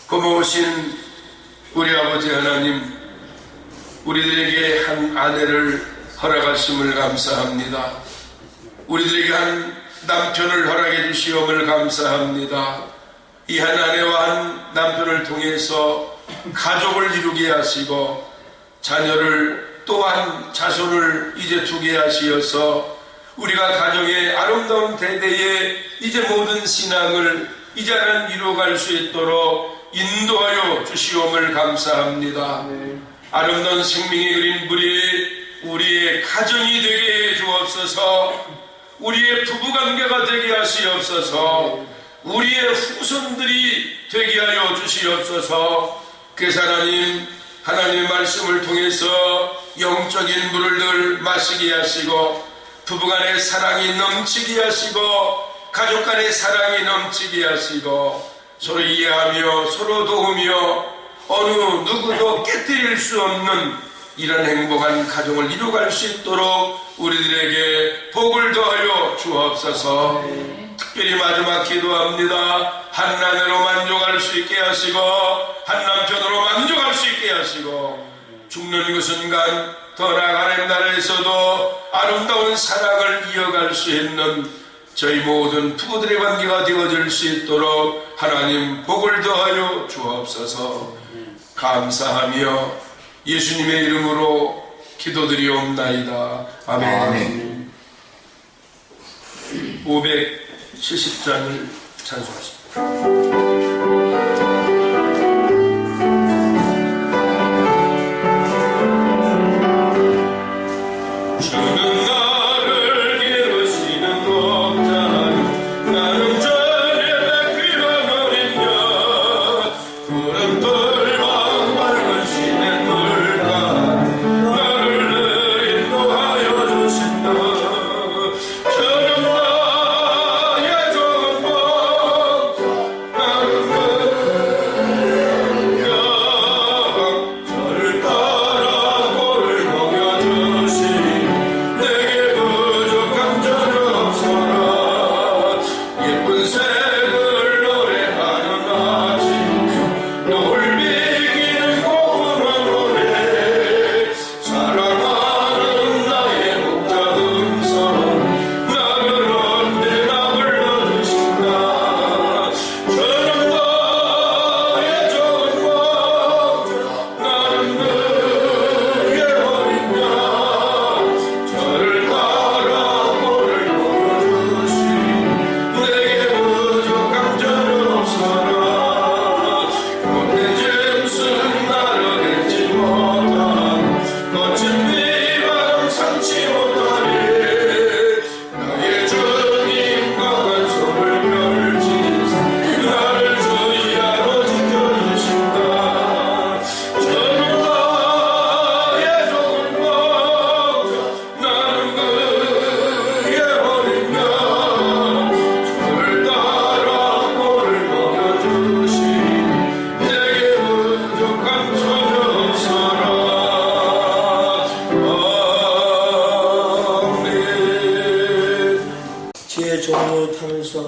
Speaker 1: 고마우신 우리 아버지 하나님, 우리들에게 한 아내를 허락하심을 감사합니다. 우리들에게 한 남편을 허락해 주시옵을 감사합니다. 이 한 아내와 한 남편을 통해서 가족을 이루게 하시고 자녀를 또한 자손을 이제 두게 하시어서 우리가 가정의 아름다운 대대에 이제 모든 신앙을 이제는 이루어갈 수 있도록 인도하여 주시옵을 감사합니다. 아름다운 생명의 그린 물이 우리의 가정이 되게 해 주옵소서. 우리의 부부관계가 되게 하시옵소서. 우리의 후손들이 되게 하여 주시옵소서. 그래서 하나님의 말씀을 통해서 영적인 물을 늘 마시게 하시고 부부간의 사랑이 넘치게 하시고 가족 간의 사랑이 넘치게 하시고 서로 이해하며 서로 도우며 어느 누구도 깨뜨릴 수 없는 이런 행복한 가정을 이루어갈 수 있도록 우리들에게 복을 더하여 주옵소서. 특별히 마지막 기도합니다. 한 아내로 만족할 수 있게 하시고 한 남편으로 만족할 수 있게 하시고 죽는 그 순간 더 나아가는 나라에서도 아름다운 사랑을 이어갈 수 있는 저희 모든 부부들의 관계가 되어질 수 있도록 하나님 복을 더하여 주옵소서. 감사하며 예수님의 이름으로 기도드리옵나이다. 아멘. 570장을 찬송하십니다.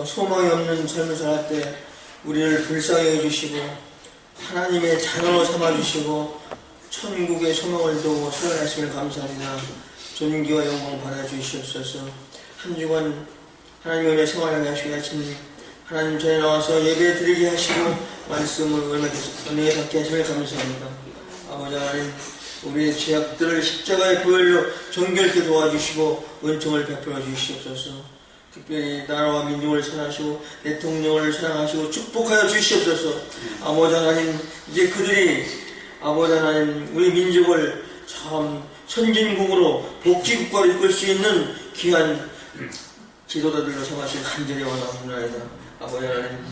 Speaker 2: 소망이 없는 삶을 살 때 우리를 불쌍히 해주시고 하나님의 자녀로 삼아주시고 천국의 소망을 두고 살아가심을 감사합니다. 존귀와 영광 받아주시옵소서. 한 주간 하나님의 은혜 생활하게 하시게 하시니 하나님 전에 나와서 예배 드리게 하시고 말씀을 은혜 받게 하심을 감사합니다. 아버지 하나님, 우리의 죄악들을 십자가의 보혈로 정결케 도와주시고 은총을 베풀어 주시옵소서. 특별히 나라와 민족을 사랑하시고 대통령을 사랑하시고 축복하여 주시옵소서. 아버지 하나님, 이제 그들이 아버지 하나님 우리 민족을 참 선진국으로 복지국가로 이끌 수 있는 귀한 지도자들로 삼으시길 간절히 원하옵나이다. 아버지 하나님,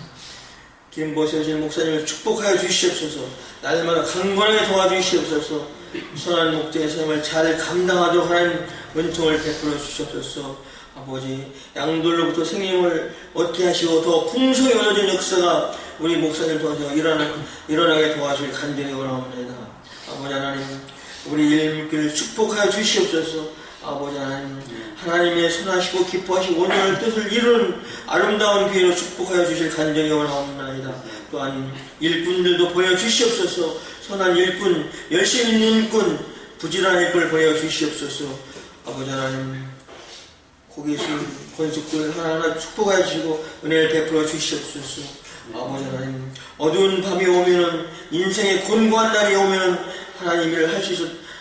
Speaker 2: 김보세진 목사님을 축복하여 주시옵소서. 날마다 강건하게 도와주시옵소서. 선한 목자의 삶을 잘 감당하도록 하는 은총을 베풀어 주시옵소서. 아버지, 양들로부터 생명을 얻게 하시고 더 풍성히 얻어진 역사가 우리 목사님 통해서 일어나게 도와주길 간절히 원하옵나이다. 아버지 하나님, 우리 일꾼을 축복하여 주시옵소서. 아버지 하나님, 하나님의 선하시고 기뻐하시고 온전한 뜻을 이루는 아름다운 기회로 축복하여 주실 간절히 원하옵나이다. 또한 일꾼들도 보여주시옵소서. 선한 일꾼, 열심히 있는 일꾼, 부지런한 일꾼을 보여주시옵소서. 아버지 하나님, 거기 있는 권속들 하나하나 축복하여 주시고 은혜를 베풀어 주시옵소서. 아버지 하나님, 어두운 밤이 오면은, 인생의 곤고한 날이 오면은 하나님 일을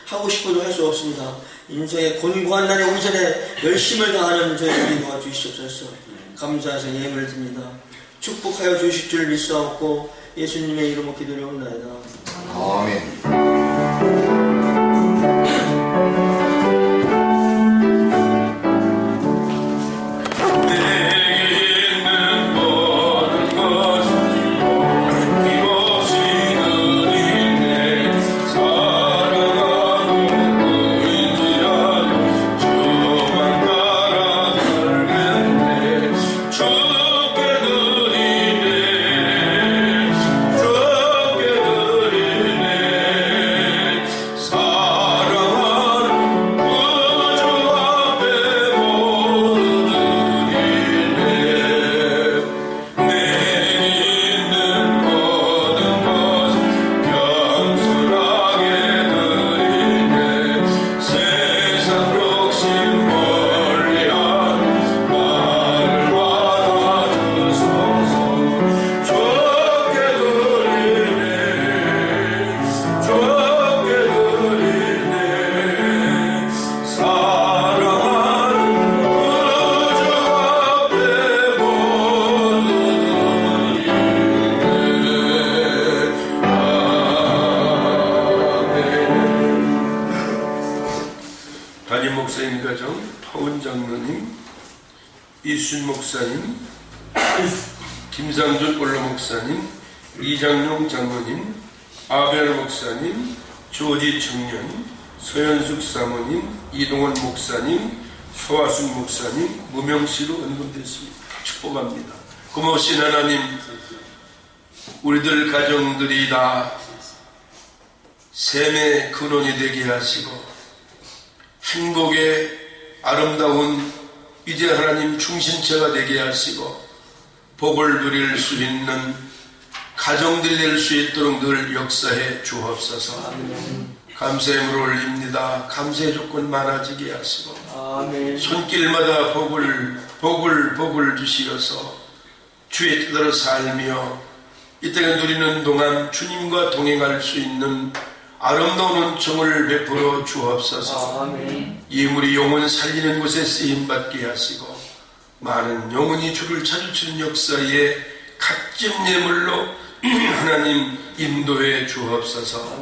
Speaker 2: 하고 싶어도 할 수 없습니다. 인생의 곤고한 날이 오기 전에 열심을 다하는 저희들이 도와주시옵소서. 감사해서 예물을 드립니다. 축복하여 주실 줄 믿사옵고 예수님의 이름으로 기도드리옵나이다.
Speaker 3: 아멘.
Speaker 1: 목사님 가정, 파운 장로님, 이순 목사님, 김상준 올로 목사님, 이장용 장로님, 아벨 목사님, 조지 청년, 서현숙 사모님, 이동원 목사님, 소화순 목사님, 무명시로 은근됐습니다. 축복합니다. 고마우신 하나님, 우리들 가정들이 다 샘의 근원이 되게 하시고 행복의 아름다운 이제 하나님 충신체가 되게 하시고 복을 누릴 수 있는 가정들이 될 수 있도록 늘 역사해 주옵소서. 감사의 물을 올립니다. 감사의 조건 많아지게 하시고
Speaker 2: 아멘.
Speaker 1: 손길마다 복을 주시어서 주의 뜻대로 살며 이 땅에 누리는 동안 주님과 동행할 수 있는 아름다운 은총을 베풀어 주옵소서.
Speaker 2: 아멘.
Speaker 1: 예물이 영혼 살리는 곳에 쓰임받게 하시고 많은 영혼이 주를 찾으시는 역사에 값진 예물로 하나님 인도해 주옵소서.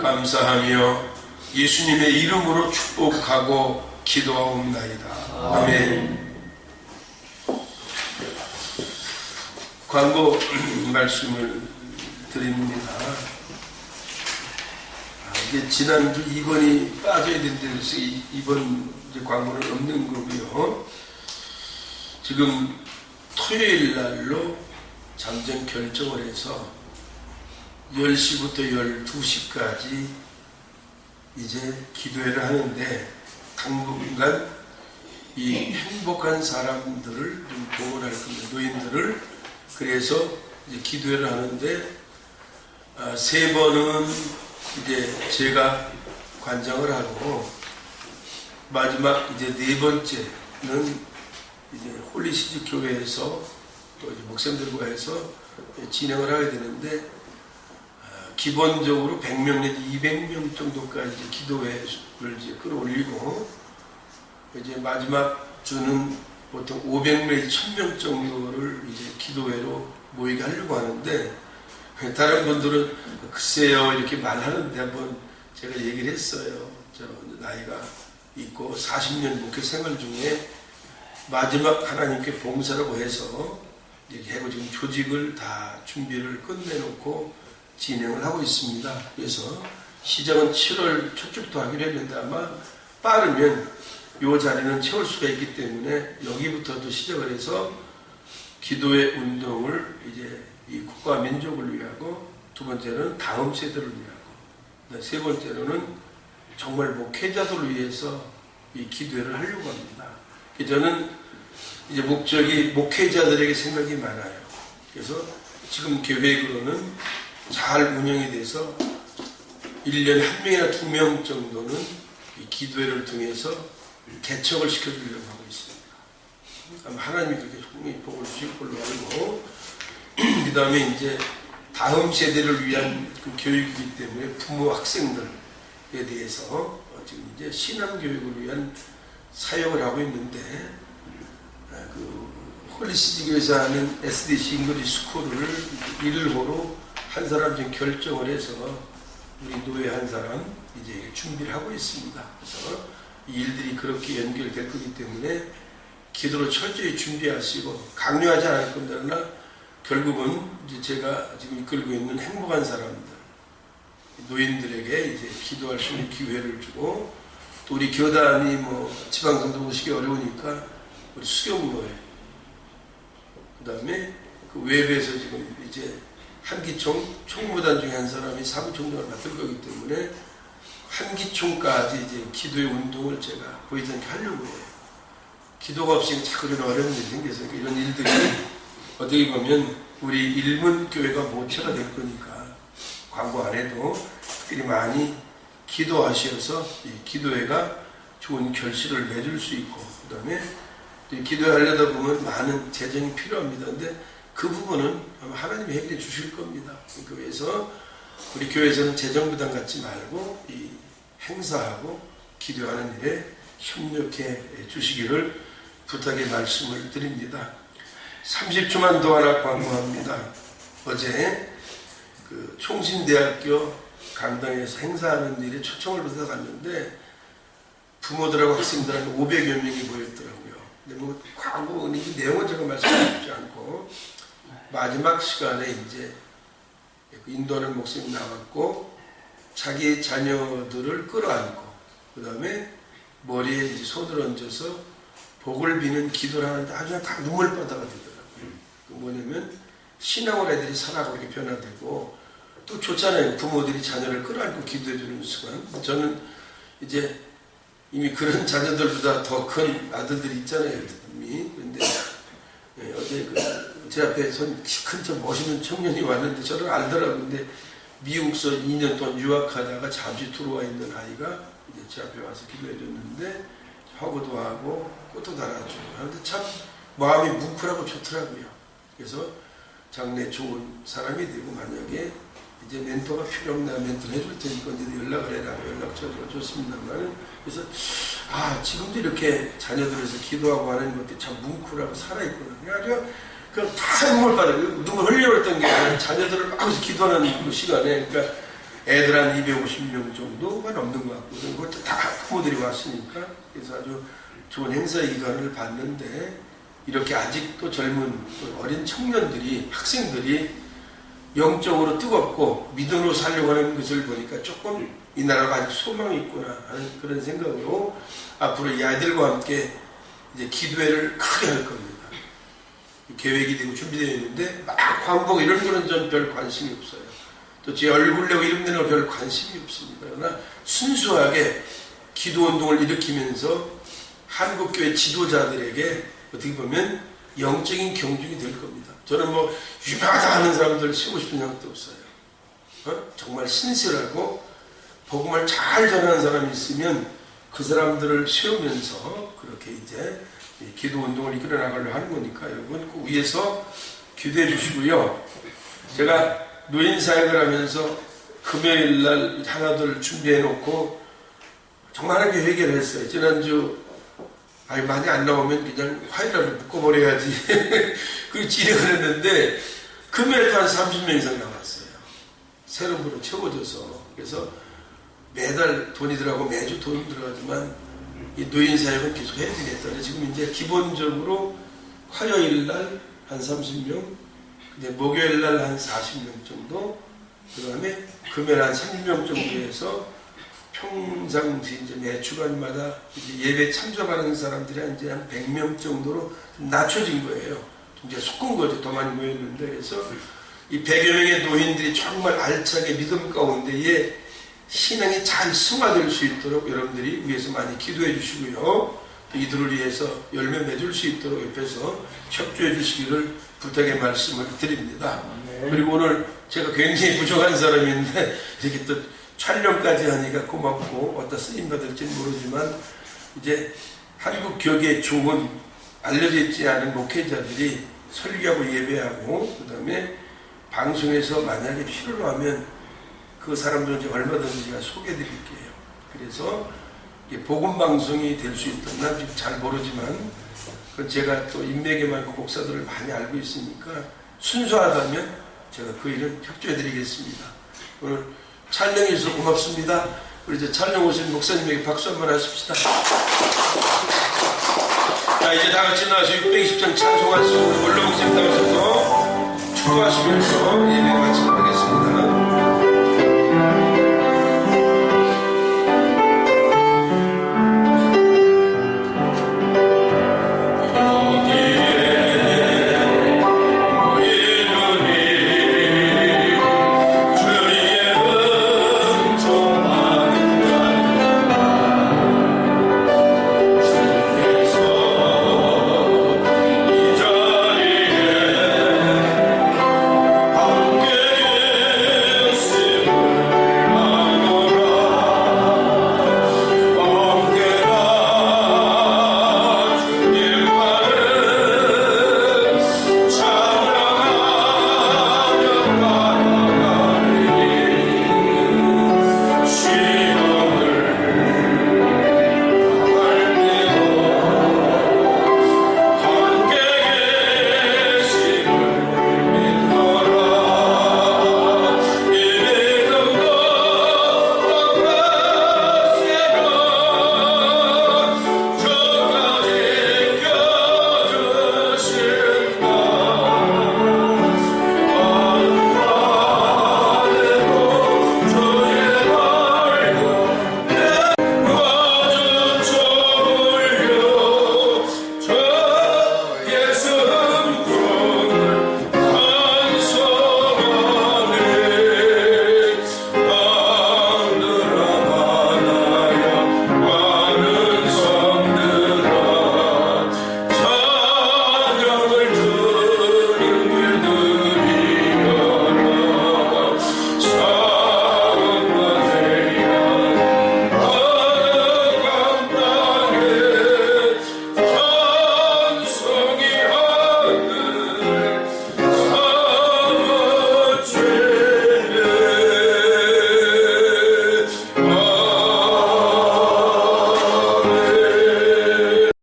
Speaker 1: 감사하며 예수님의 이름으로 축복하고 기도하옵나이다. 아멘. 광고 말씀을 드립니다. 이게 지난주 2번이 빠져야 된다고 해서 이번 광고는 없는 거고요. 지금 토요일 날로 잠정 결정을 해서 10시부터 12시까지 이제 기도회를 하는데 당분간 이 행복한 사람들을 좀 보호할 겁니다. 노인들을. 그래서 이제 기도회를 하는데 3번은 이제 제가 관장을 하고 마지막 이제 4번째는 이제 홀리시즈 교회에서 또 이제 목사님들과 해서 진행을 하게 되는데 기본적으로 100명 내지 200명 정도까지 이제 기도회를 이제 끌어올리고 이제 마지막 주는 보통 500명 내지 1000명 정도를 이제 기도회로 모이게 하려고 하는데 다른 분들은 글쎄요 이렇게 말하는데 한번 제가 얘기를 했어요. 저 나이가 있고 40년 목회 생활 중에 마지막 하나님께 봉사라고 해서 이렇게 하고 지금 조직을 다 준비를 끝내놓고 진행을 하고 있습니다. 그래서 시작은 7월 초쯤부터 하기로 했는데 아마 빠르면 이 자리는 채울 수가 있기 때문에 여기부터도 시작을 해서 기도의 운동을 이제 이 국가와 민족을 위하고, 두 번째는 다음 세대를 위하고, 세 번째로는 정말 목회자들을 위해서 이 기도회를 하려고 합니다. 저는 이제 목적이 목회자들에게 생각이 많아요. 그래서 지금 계획으로는 잘 운영이 돼서 1년에 1명이나 2명 정도는 이 기도회를 통해서 개척을 시켜주려고 하고 있습니다. 아마 하나님이 그렇게 충분히 복을 주실 걸로 알고, 그 다음에 이제 다음 세대를 위한 그 교육이기 때문에 부모 학생들에 대해서 지금 이제 신앙교육을 위한 사역을 하고 있는데, 그 홀리시티교에서 하는 SDC 잉글리시 스쿨을 1호로 한 사람 지금 결정을 해서 우리 노예 한 사람 이제 준비를 하고 있습니다. 그래서 이 일들이 그렇게 연결될 거기 때문에 기도로 철저히 준비하시고, 강요하지 않을 겁니다. 그러나 결국은 이제 제가 지금 이끌고 있는 행복한 사람들, 노인들에게 이제 기도할 수 있는 기회를 주고, 또 우리 교단이 뭐 지방선도 오시기 어려우니까 우리 수경노예, 그 다음에 그 외부에서 지금 이제 한기총 총무단 중에 한 사람이 사무총장을 맡을 거기 때문에 한기총까지 이제 기도의 운동을 제가 보이지 않게 하려고 해요. 기도가 없이 자꾸 이런 어려운 일이 생겨서 이런 일들이 어떻게 보면 우리 일문교회가 모처가 될 거니까 광고 안 해도 특별히 많이 기도하셔서 이 기도회가 좋은 결실을 맺을 수 있고, 그 다음에 기도회 하려다 보면 많은 재정이 필요합니다. 근데 그 부분은 아마 하나님이 해결해 주실 겁니다. 그래서 우리 교회에서는 재정 부담 갖지 말고 이 행사하고 기도하는 일에 협력해 주시기를 부탁의 말씀을 드립니다. 30초만 더 하나 광고합니다. 어제 그 총신대학교 강당에서 행사하는 일에 초청을 받아서 갔는데 부모들하고 학생들하고 500여 명이 모였더라고요. 근데 뭐 광고 내용은 제가 말씀드리지 않고, 마지막 시간에 이제 인도하는 목사님이 나왔고 자기 자녀들을 끌어안고 그 다음에 머리에 이제 손을 얹어서 복을 비는 기도를 하는데 아주 다 눈물바다가 되더라고요. 그 뭐냐면 신앙으로 애들이 살아가고 이렇게 변화되고, 또 좋잖아요. 부모들이 자녀를 끌어안고 기도해주는 순간. 저는 이제 이미 그런 자녀들보다 더 큰 아들들이 있잖아요. 이미. 그런데 어제 제 앞에 큰 저 멋있는 청년이 왔는데 저를 알더라고요. 근데 미국서 2년 동안 유학하다가 자주 들어와 있는 아이가 이제 제 앞에 와서 기도해 줬는데 화고도 하고 꽃도 달아주고 하는데 참 마음이 뭉클하고 좋더라고요. 그래서 장래 좋은 사람이 되고, 만약에 이제 멘토가 필요 없나 멘토를 해줄 테니까 언제든 연락을 해라. 연락처가 좋습니다만, 그래서 지금도 이렇게 자녀들에서 기도하고 하는 것들이 참 뭉클하고 살아있구나. 그래가지고 다 눈물 받아요. 눈물 흘려왔던 게 자녀들을 막 기도하는 그 시간에, 그러니까 애들 한 250명 정도가 넘는 것 같고, 그것도 다 부모들이 왔으니까. 그래서 아주 좋은 행사 기간을 봤는데, 이렇게 아직도 젊은 어린 청년들이, 학생들이 영적으로 뜨겁고 믿음으로 살려고 하는 것을 보니까 조금 이 나라가 아직 소망이 있구나 하는 그런 생각으로 앞으로 이 아이들과 함께 이제 기도회를 크게 할 겁니다. 계획이 되고 준비되어 있는데 막 광복 이런 거는 전 별 관심이 없어요. 또 제 얼굴 내고 이름 내는 거 별 관심이 없습니다. 그러나 순수하게 기도 운동을 일으키면서 한국교회 지도자들에게 어떻게 보면 영적인 경중이 될 겁니다. 저는 뭐 유명하다 하는 사람들 세우고 싶은 생각도 없어요. 정말 신실하고 복음을 잘 전하는 사람이 있으면 그 사람들을 세우면서 그렇게 이제 기도 운동을 이끌어 나가려고 하는 거니까 여러분 꼭 위에서 기도해 주시고요. 제가 노인 사역을 하면서 금요일 날 하나둘 준비해 놓고 정말 하나님께 회개를 했어요. 지난주 많이 안 나오면 그냥 화요일날 묶어버려야지. 그 진행을 했는데 금요일에 한 30명 이상 나왔어요. 새로운 채워져서. 그래서 매달 돈이 들어가고 매주 돈이 들어가지만 이 노인 사역은 계속 해야 되겠다. 지금 이제 기본적으로 화요일날 한 30명, 근데 목요일 날 한 40명 정도, 그 다음에 금요일 한 30명 정도 해서 평상시 이제 매 주간마다 이제 예배 참석하는 사람들이 이제 한 100명 정도로 좀 낮춰진 거예요. 이제 속은 거죠. 더 많이 모였는데. 그래서 이 100여 명의 노인들이 정말 알차게 믿음 가운데에 신앙이 잘 승화될 수 있도록 여러분들이 위해서 많이 기도해 주시고요. 또 이들을 위해서 열매 맺을 수 있도록 옆에서 협조해 주시기를 부탁의 말씀을 드립니다. 그리고 오늘 제가 굉장히 부족한 사람인데 이렇게 또 촬영까지 하니까 고맙고 어디다 쓰임 받을지는 모르지만 이제 한국 격에 좋은 알려져 있지 않은 목회자들이 설교하고 예배하고 그 다음에 방송에서 만약에 필요로 하면 그 사람들은 이제 얼마든지 제가 소개해 드릴게요. 그래서 복음 방송이 될 수 있도록 난 지금 잘 모르지만 그 제가 또 인맥이 많고 목사들을 많이 알고 있으니까 순수하다면 제가 그 일은 협조해 드리겠습니다. 오늘 촬영해 주셔서 고맙습니다. 우리 이제 촬영 오신 목사님에게 박수 한번 하십시다. 자, 이제 다 같이 나와서 620장 찬송하시고 원로 목사님 나오셔서 축도하시면서 예배 마치도록